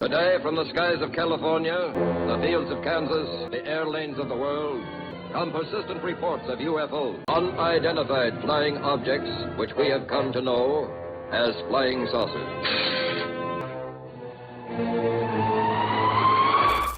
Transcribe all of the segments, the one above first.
Today, from the skies of California, the fields of Kansas, the air lanes of the world, come persistent reports of UFOs, unidentified flying objects which we have come to know as flying saucers.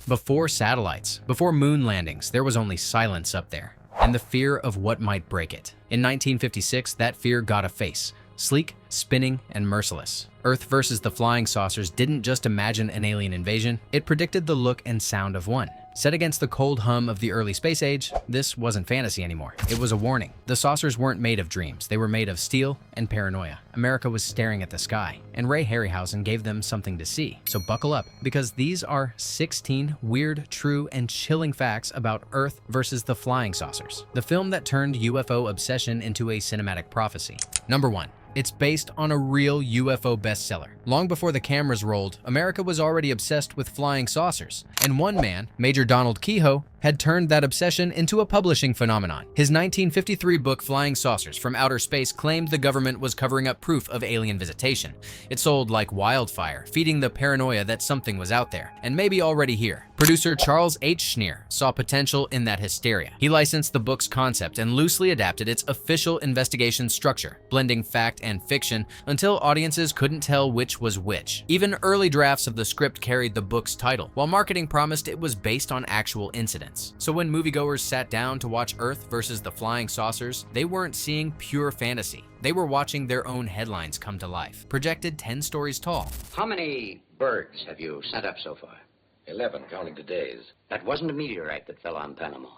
Before satellites, before moon landings, there was only silence up there, and the fear of what might break it. In 1956, that fear got a face. Sleek, spinning, and merciless. Earth versus the Flying Saucers didn't just imagine an alien invasion, it predicted the look and sound of one. Set against the cold hum of the early space age, this wasn't fantasy anymore. It was a warning. The saucers weren't made of dreams, they were made of steel and paranoia. America was staring at the sky, and Ray Harryhausen gave them something to see. So buckle up, because these are 16 weird, true, and chilling facts about Earth versus the Flying Saucers, the film that turned UFO obsession into a cinematic prophecy. Number 1. It's based on a real UFO bestseller. Long before the cameras rolled, America was already obsessed with flying saucers. And one man, Major Donald Kehoe, had turned that obsession into a publishing phenomenon. His 1953 book, Flying Saucers from Outer Space, claimed the government was covering up proof of alien visitation. It sold like wildfire, feeding the paranoia that something was out there, and maybe already here. Producer Charles H. Schneer saw potential in that hysteria. He licensed the book's concept and loosely adapted its official investigation structure, blending fact and fiction until audiences couldn't tell which was which. Even early drafts of the script carried the book's title, while marketing promised it was based on actual incidents. So when moviegoers sat down to watch Earth versus the Flying Saucers, they weren't seeing pure fantasy. They were watching their own headlines come to life, projected 10 stories tall. How many birds have you sent up so far? 11, counting today's. That wasn't a meteorite that fell on Panama.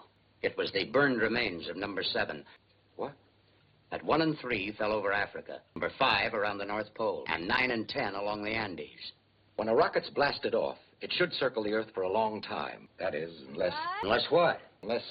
It was the burned remains of number 7. What? That 1 and 3 fell over Africa, number 5 around the North Pole, and 9 and 10 along the Andes. When a rocket's blasted off, it should circle the Earth for a long time. That is, unless what? Unless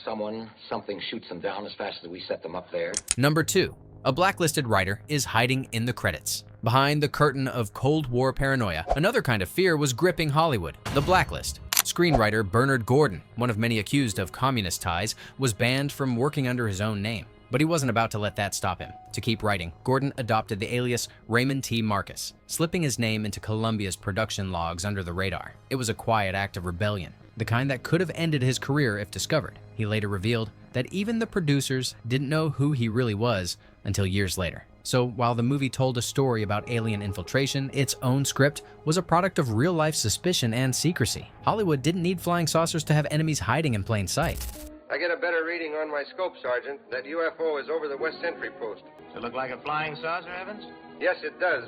something shoots them down as fast as we set them up there. Number 2. A blacklisted writer is hiding in the credits. Behind the curtain of Cold War paranoia, another kind of fear was gripping Hollywood: the blacklist. Screenwriter Bernard Gordon, one of many accused of communist ties, was banned from working under his own name. But he wasn't about to let that stop him. To keep writing, Gordon adopted the alias Raymond T. Marcus, slipping his name into Columbia's production logs under the radar. It was a quiet act of rebellion, the kind that could have ended his career if discovered. He later revealed that even the producers didn't know who he really was until years later. So while the movie told a story about alien infiltration, its own script was a product of real-life suspicion and secrecy. Hollywood didn't need flying saucers to have enemies hiding in plain sight. I get a better reading on my scope, Sergeant. That UFO is over the West Sentry Post. Does it look like a flying saucer, Evans? Yes, it does.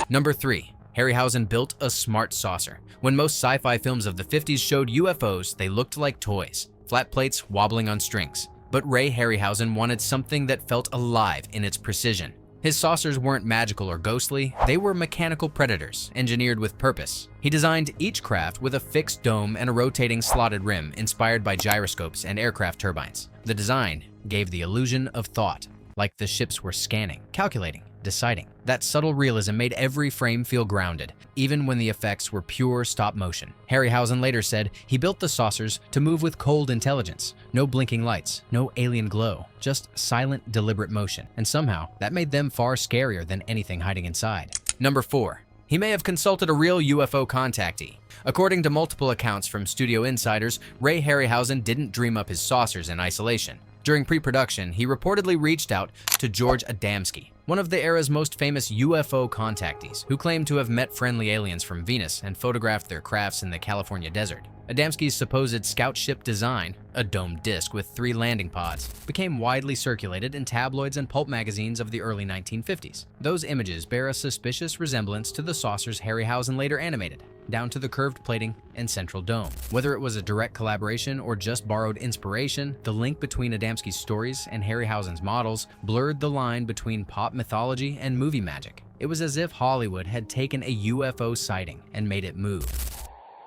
Number 3. Harryhausen built a smart saucer. When most sci-fi films of the 50s showed UFOs, they looked like toys, flat plates wobbling on strings. But Ray Harryhausen wanted something that felt alive in its precision. His saucers weren't magical or ghostly, they were mechanical predators, engineered with purpose. He designed each craft with a fixed dome and a rotating slotted rim inspired by gyroscopes and aircraft turbines. The design gave the illusion of thought, like the ships were scanning, calculating, deciding. That subtle realism made every frame feel grounded, even when the effects were pure stop motion. Harryhausen later said he built the saucers to move with cold intelligence. No blinking lights, no alien glow, just silent, deliberate motion. And somehow, that made them far scarier than anything hiding inside. Number 4. He may have consulted a real UFO contactee. According to multiple accounts from studio insiders, Ray Harryhausen didn't dream up his saucers in isolation. During pre-production, he reportedly reached out to George Adamski, one of the era's most famous UFO contactees, who claimed to have met friendly aliens from Venus and photographed their crafts in the California desert. Adamski's supposed scout ship design, a domed disc with 3 landing pods, became widely circulated in tabloids and pulp magazines of the early 1950s. Those images bear a suspicious resemblance to the saucers Harryhausen later animated, down to the curved plating and central dome. Whether it was a direct collaboration or just borrowed inspiration, the link between Adamski's stories and Harryhausen's models blurred the line between pop mythology and movie magic. It was as if Hollywood had taken a UFO sighting and made it move.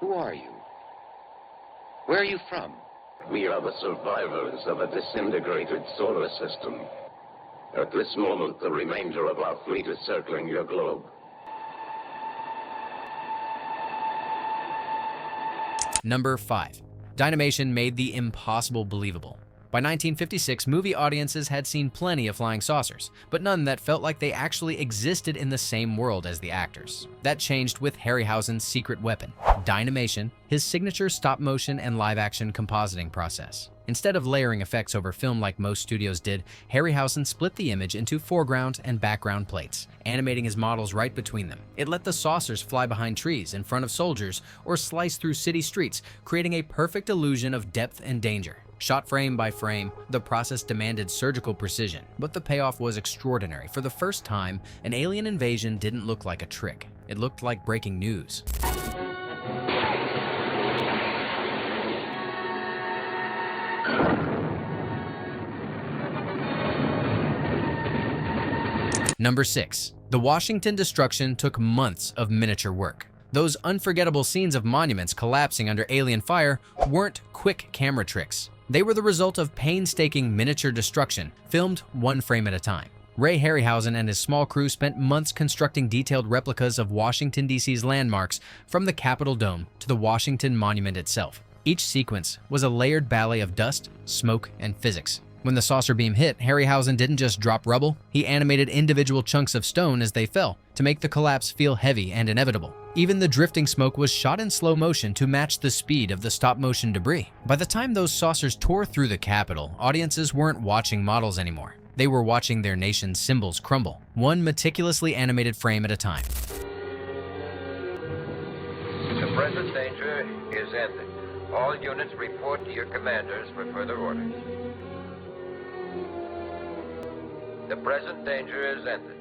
Who are you? Where are you from? We are the survivors of a disintegrated solar system. At this moment, the remainder of our fleet is circling your globe. Number 5. Dynamation made the impossible believable. By 1956, movie audiences had seen plenty of flying saucers, but none that felt like they actually existed in the same world as the actors. That changed with Harryhausen's secret weapon, Dynamation, his signature stop-motion and live-action compositing process. Instead of layering effects over film like most studios did, Harryhausen split the image into foreground and background plates, animating his models right between them. It let the saucers fly behind trees, in front of soldiers, or slice through city streets, creating a perfect illusion of depth and danger. Shot frame by frame, the process demanded surgical precision, but the payoff was extraordinary. For the first time, an alien invasion didn't look like a trick. It looked like breaking news. Number 6. The Washington destruction took months of miniature work. Those unforgettable scenes of monuments collapsing under alien fire weren't quick camera tricks. They were the result of painstaking miniature destruction, filmed one frame at a time. Ray Harryhausen and his small crew spent months constructing detailed replicas of Washington, D.C.'s landmarks, from the Capitol Dome to the Washington Monument itself. Each sequence was a layered ballet of dust, smoke, and physics. When the saucer beam hit, Harryhausen didn't just drop rubble, he animated individual chunks of stone as they fell, to make the collapse feel heavy and inevitable. Even the drifting smoke was shot in slow motion to match the speed of the stop-motion debris. By the time those saucers tore through the Capitol, audiences weren't watching models anymore. They were watching their nation's symbols crumble, one meticulously animated frame at a time. The present danger is ended. All units report to your commanders for further orders. The present danger is ended.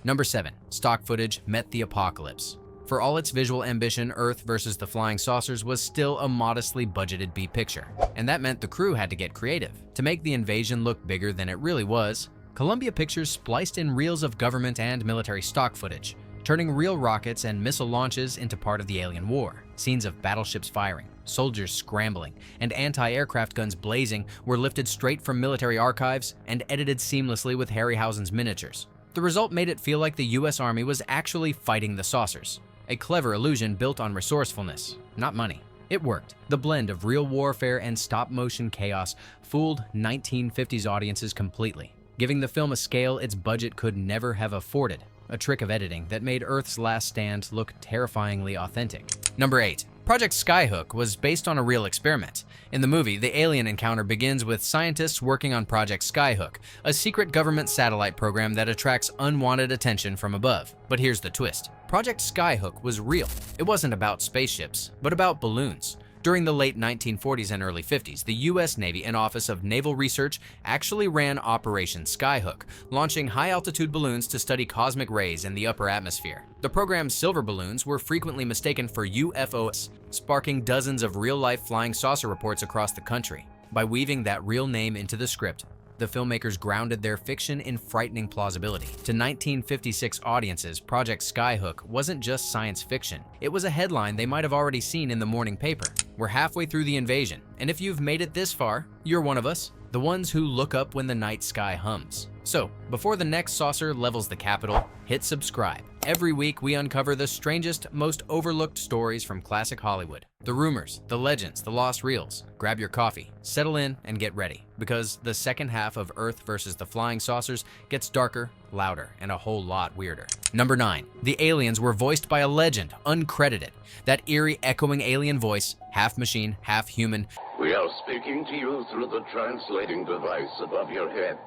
Number 7. Stock footage met the apocalypse. For all its visual ambition, Earth versus the Flying Saucers was still a modestly budgeted B picture, and that meant the crew had to get creative. To make the invasion look bigger than it really was, Columbia Pictures spliced in reels of government and military stock footage, turning real rockets and missile launches into part of the alien war. Scenes of battleships firing, soldiers scrambling, and anti-aircraft guns blazing were lifted straight from military archives and edited seamlessly with Harryhausen's miniatures. The result made it feel like the US Army was actually fighting the saucers. A clever illusion built on resourcefulness, not money. It worked. The blend of real warfare and stop-motion chaos fooled 1950s audiences completely, giving the film a scale its budget could never have afforded. A trick of editing that made Earth's Last Stand look terrifyingly authentic. Number 8. Project Skyhook was based on a real experiment. In the movie, the alien encounter begins with scientists working on Project Skyhook, a secret government satellite program that attracts unwanted attention from above. But here's the twist. Project Skyhook was real. It wasn't about spaceships, but about balloons. During the late 1940s and early 50s, the U.S. Navy and Office of Naval Research actually ran Operation Skyhook, launching high-altitude balloons to study cosmic rays in the upper atmosphere. The program's silver balloons were frequently mistaken for UFOs, sparking dozens of real-life flying saucer reports across the country. By weaving that real name into the script, the filmmakers grounded their fiction in frightening plausibility. To 1956 audiences, Project Skyhook wasn't just science fiction. It was a headline they might have already seen in the morning paper. We're halfway through the invasion, and if you've made it this far, you're one of us, the ones who look up when the night sky hums. So, before the next saucer levels the Capitol, hit subscribe. Every week, we uncover the strangest, most overlooked stories from classic Hollywood. The rumors, the legends, the lost reels. Grab your coffee, settle in, and get ready, because the second half of Earth versus the Flying Saucers gets darker, louder, and a whole lot weirder. Number 9. The aliens were voiced by a legend, uncredited. That eerie, echoing alien voice, half machine, half human. We are speaking to you through the translating device above your head.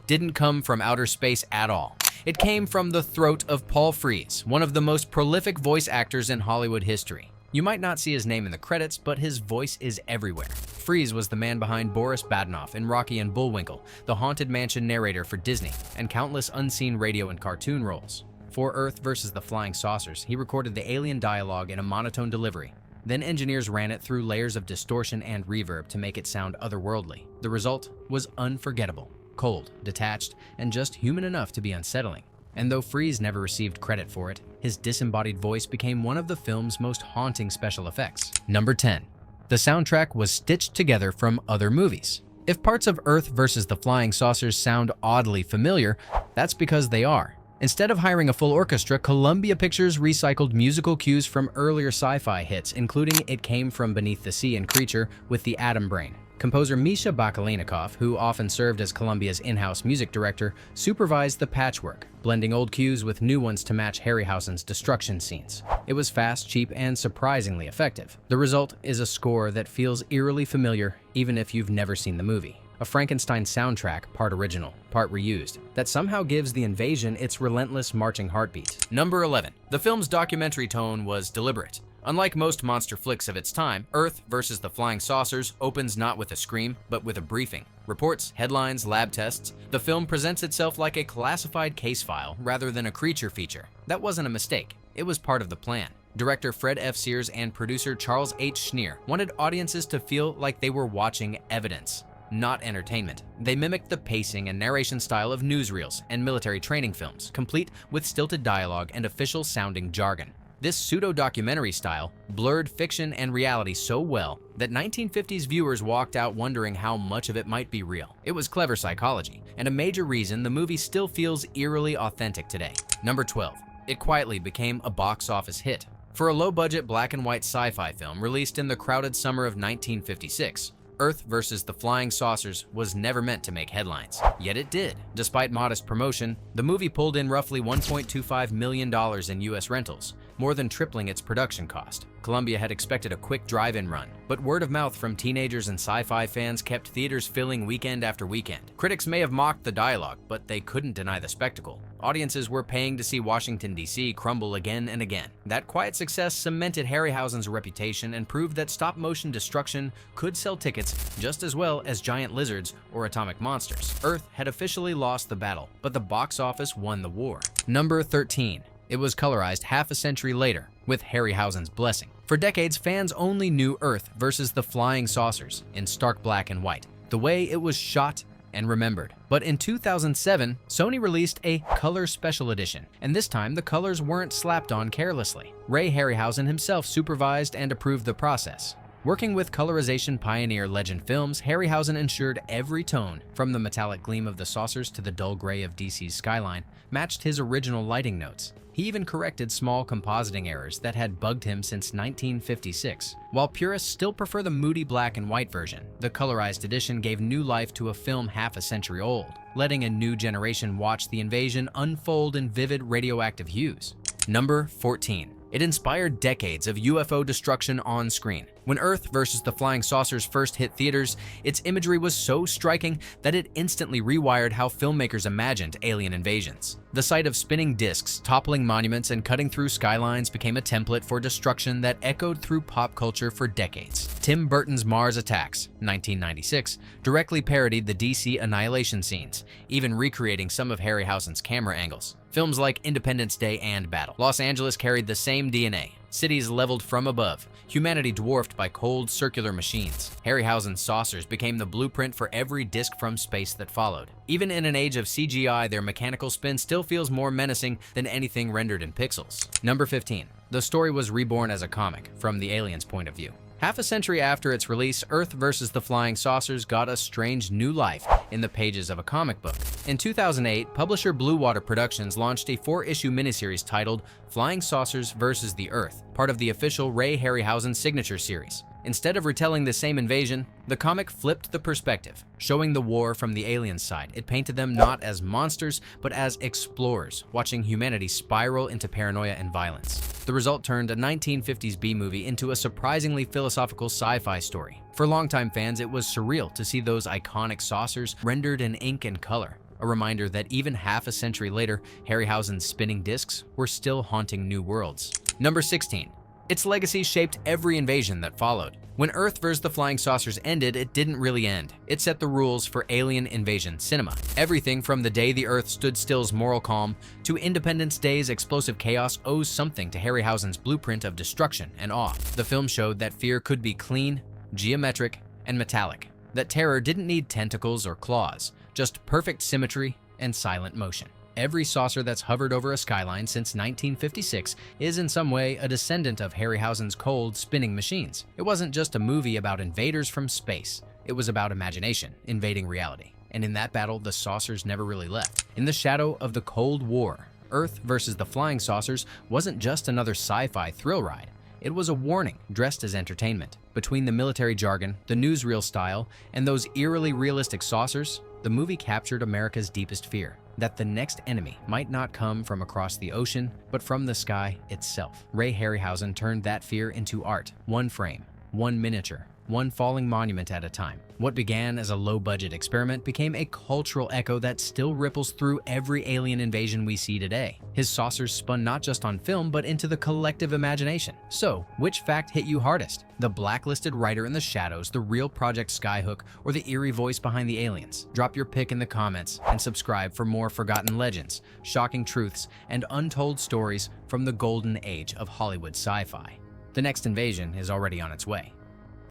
Didn't come from outer space at all. It came from the throat of Paul Frees, one of the most prolific voice actors in Hollywood history. You might not see his name in the credits, but his voice is everywhere. Frees was the man behind Boris Badenov in Rocky and Bullwinkle, the Haunted Mansion narrator for Disney, and countless unseen radio and cartoon roles. For Earth versus the Flying Saucers, he recorded the alien dialogue in a monotone delivery. Then engineers ran it through layers of distortion and reverb to make it sound otherworldly. The result was unforgettable. Cold, detached, and just human enough to be unsettling. And though Frees never received credit for it, his disembodied voice became one of the film's most haunting special effects. Number 10. The soundtrack was stitched together from other movies. If parts of Earth versus the Flying Saucers sound oddly familiar, that's because they are. Instead of hiring a full orchestra, Columbia Pictures recycled musical cues from earlier sci-fi hits, including It Came From Beneath the Sea and Creature with the Atom Brain. Composer Misha Bakaleynikov, who often served as Columbia's in-house music director, supervised the patchwork, blending old cues with new ones to match Harryhausen's destruction scenes. It was fast, cheap, and surprisingly effective. The result is a score that feels eerily familiar even if you've never seen the movie. A Frankenstein soundtrack, part original, part reused, that somehow gives the invasion its relentless marching heartbeat. Number 11. The film's documentary tone was deliberate. Unlike most monster flicks of its time, Earth vs. the Flying Saucers opens not with a scream, but with a briefing. Reports, headlines, lab tests. The film presents itself like a classified case file rather than a creature feature. That wasn't a mistake. It was part of the plan. Director Fred F. Sears and producer Charles H. Schneer wanted audiences to feel like they were watching evidence, not entertainment. They mimicked the pacing and narration style of newsreels and military training films, complete with stilted dialogue and official-sounding jargon. This pseudo-documentary style blurred fiction and reality so well that 1950s viewers walked out wondering how much of it might be real. It was clever psychology, and a major reason the movie still feels eerily authentic today. Number 12. It quietly became a box office hit. For a low-budget black and white sci-fi film released in the crowded summer of 1956, Earth vs. the Flying Saucers was never meant to make headlines. Yet it did. Despite modest promotion, the movie pulled in roughly $1.25 million in US rentals, more than tripling its production cost. Columbia had expected a quick drive-in run, but word of mouth from teenagers and sci-fi fans kept theaters filling weekend after weekend. Critics may have mocked the dialogue, but they couldn't deny the spectacle. Audiences were paying to see Washington D.C. crumble again and again. That quiet success cemented Harryhausen's reputation and proved that stop-motion destruction could sell tickets just as well as giant lizards or atomic monsters. Earth had officially lost the battle, but the box office won the war. Number 13. It was colorized half a century later, with Harryhausen's blessing. For decades, fans only knew Earth vs. the Flying Saucers in stark black and white, the way it was shot and remembered. But in 2007, Sony released a color special edition, and this time the colors weren't slapped on carelessly. Ray Harryhausen himself supervised and approved the process. Working with colorization pioneer Legend Films, Harryhausen ensured every tone, from the metallic gleam of the saucers to the dull gray of DC's skyline, matched his original lighting notes. He even corrected small compositing errors that had bugged him since 1956. While purists still prefer the moody black and white version, the colorized edition gave new life to a film half a century old, letting a new generation watch the invasion unfold in vivid radioactive hues. Number 14. It inspired decades of UFO destruction on screen. When Earth vs. the Flying Saucers first hit theaters, its imagery was so striking that it instantly rewired how filmmakers imagined alien invasions. The sight of spinning discs, toppling monuments, and cutting through skylines became a template for destruction that echoed through pop culture for decades. Tim Burton's Mars Attacks, 1996, directly parodied the DC annihilation scenes, even recreating some of Harryhausen's camera angles. Films like Independence Day and Battle. Los Angeles carried the same DNA. Cities leveled from above, humanity dwarfed by cold, circular machines. Harryhausen's saucers became the blueprint for every disc from space that followed. Even in an age of CGI, their mechanical spin still feels more menacing than anything rendered in pixels. Number 15. The story was reborn as a comic, from the aliens' point of view. Half a century after its release, Earth vs. the Flying Saucers got a strange new life in the pages of a comic book. In 2008, publisher Blue Water Productions launched a 4-issue miniseries titled Flying Saucers vs. the Earth, part of the official Ray Harryhausen signature series. Instead of retelling the same invasion, the comic flipped the perspective, showing the war from the aliens' side. It painted them not as monsters, but as explorers, watching humanity spiral into paranoia and violence. The result turned a 1950s B-movie into a surprisingly philosophical sci-fi story. For longtime fans, it was surreal to see those iconic saucers rendered in ink and color, a reminder that even half a century later, Harryhausen's spinning discs were still haunting new worlds. Number 16. Its legacy shaped every invasion that followed. When Earth vs. the Flying Saucers ended, it didn't really end. It set the rules for alien invasion cinema. Everything from The Day the Earth Stood Still's moral calm to Independence Day's explosive chaos owes something to Harryhausen's blueprint of destruction and awe. The film showed that fear could be clean, geometric, and metallic. That terror didn't need tentacles or claws, just perfect symmetry and silent motion. Every saucer that's hovered over a skyline since 1956 is in some way a descendant of Harryhausen's cold, spinning machines. It wasn't just a movie about invaders from space. It was about imagination invading reality. And in that battle, the saucers never really left. In the shadow of the Cold War, Earth versus the flying saucers wasn't just another sci-fi thrill ride. It was a warning dressed as entertainment. Between the military jargon, the newsreel style, and those eerily realistic saucers, the movie captured America's deepest fear, that the next enemy might not come from across the ocean, but from the sky itself. Ray Harryhausen turned that fear into art, one frame, one miniature, one falling monument at a time. What began as a low-budget experiment became a cultural echo that still ripples through every alien invasion we see today. His saucers spun not just on film, but into the collective imagination. So, which fact hit you hardest? The blacklisted writer in the shadows, the real Project Skyhook, or the eerie voice behind the aliens? Drop your pick in the comments and subscribe for more forgotten legends, shocking truths, and untold stories from the golden age of Hollywood sci-fi. The next invasion is already on its way.